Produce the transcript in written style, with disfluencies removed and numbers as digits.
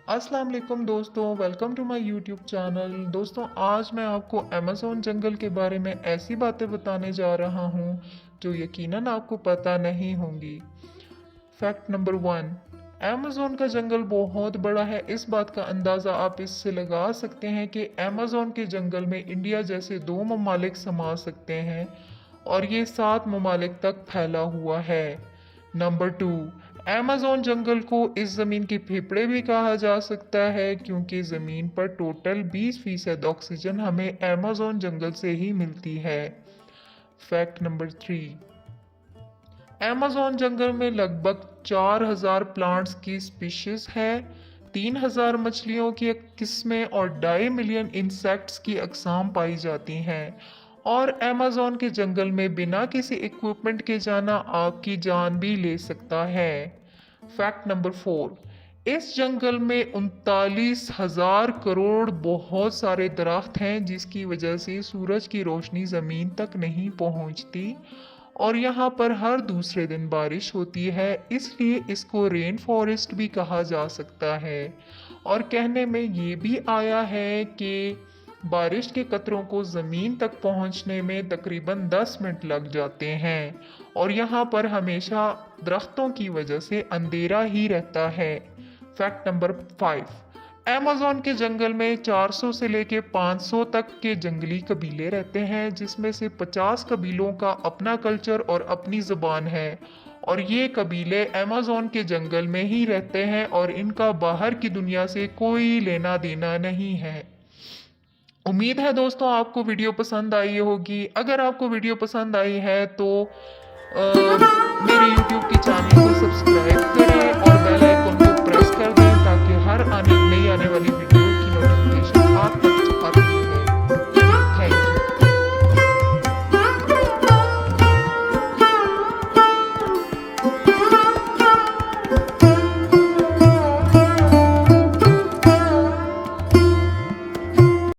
अस्सलाम वालेकुम दोस्तों, welcome to my YouTube channel. दोस्तों, आज मैं आपको अमेज़ॉन जंगल के बारे में ऐसी बातें बताने जा रहा हूँ जो यकीनन आपको पता नहीं होंगी। फैक्ट नंबर 1, अमेज़ॉन का जंगल बहुत बड़ा है। इस बात का अंदाज़ा आप इससे लगा सकते हैं कि अमेज़ॉन के जंगल में इंडिया जैसे 2 ममालिक समा सकते हैं और ये 7 ममालिक तक फैला हुआ है। नंबर 2, अमेज़न जंगल को इस ज़मीन के फेफड़े भी कहा जा सकता है क्योंकि ज़मीन पर टोटल 20% ऑक्सीजन हमें अमेज़न जंगल से ही मिलती है। फैक्ट नंबर 3, अमेज़न जंगल में लगभग 4000 प्लांट्स की स्पीशीज है, 3000 मछलियों की किस्में और 2.5 मिलियन इंसेक्ट्स की अकसाम पाई जाती हैं। और अमेज़न के जंगल में बिना किसी इक्विपमेंट के जाना आपकी जान भी ले सकता है। फैक्ट नंबर 4, इस जंगल में 39,000 करोड़ बहुत सारे दरख्त हैं जिसकी वजह से सूरज की रोशनी ज़मीन तक नहीं पहुंचती और यहाँ पर हर दूसरे दिन बारिश होती है, इसलिए इसको रेन फॉरेस्ट भी कहा जा सकता है। और कहने में ये भी आया है कि बारिश के कतरों को ज़मीन तक पहुंचने में तकरीबन 10 मिनट लग जाते हैं और यहाँ पर हमेशा दरख्तों की वजह से अंधेरा ही रहता है। फैक्ट नंबर 5, अमेज़न के जंगल में 400 से लेके 500 तक के जंगली कबीले रहते हैं जिसमें से 50 कबीलों का अपना कल्चर और अपनी ज़ुबान है और ये कबीले अमेज़न के जंगल में ही रहते हैं और इनका बाहर की दुनिया से कोई लेना देना नहीं है। उम्मीद है दोस्तों आपको वीडियो पसंद आई होगी। अगर आपको वीडियो पसंद आई है तो मेरे यूट्यूब के चैनल को सब्सक्राइब करें और बेल आइकन को प्रेस कर दें ताकि हर नई आने वाली वीडियो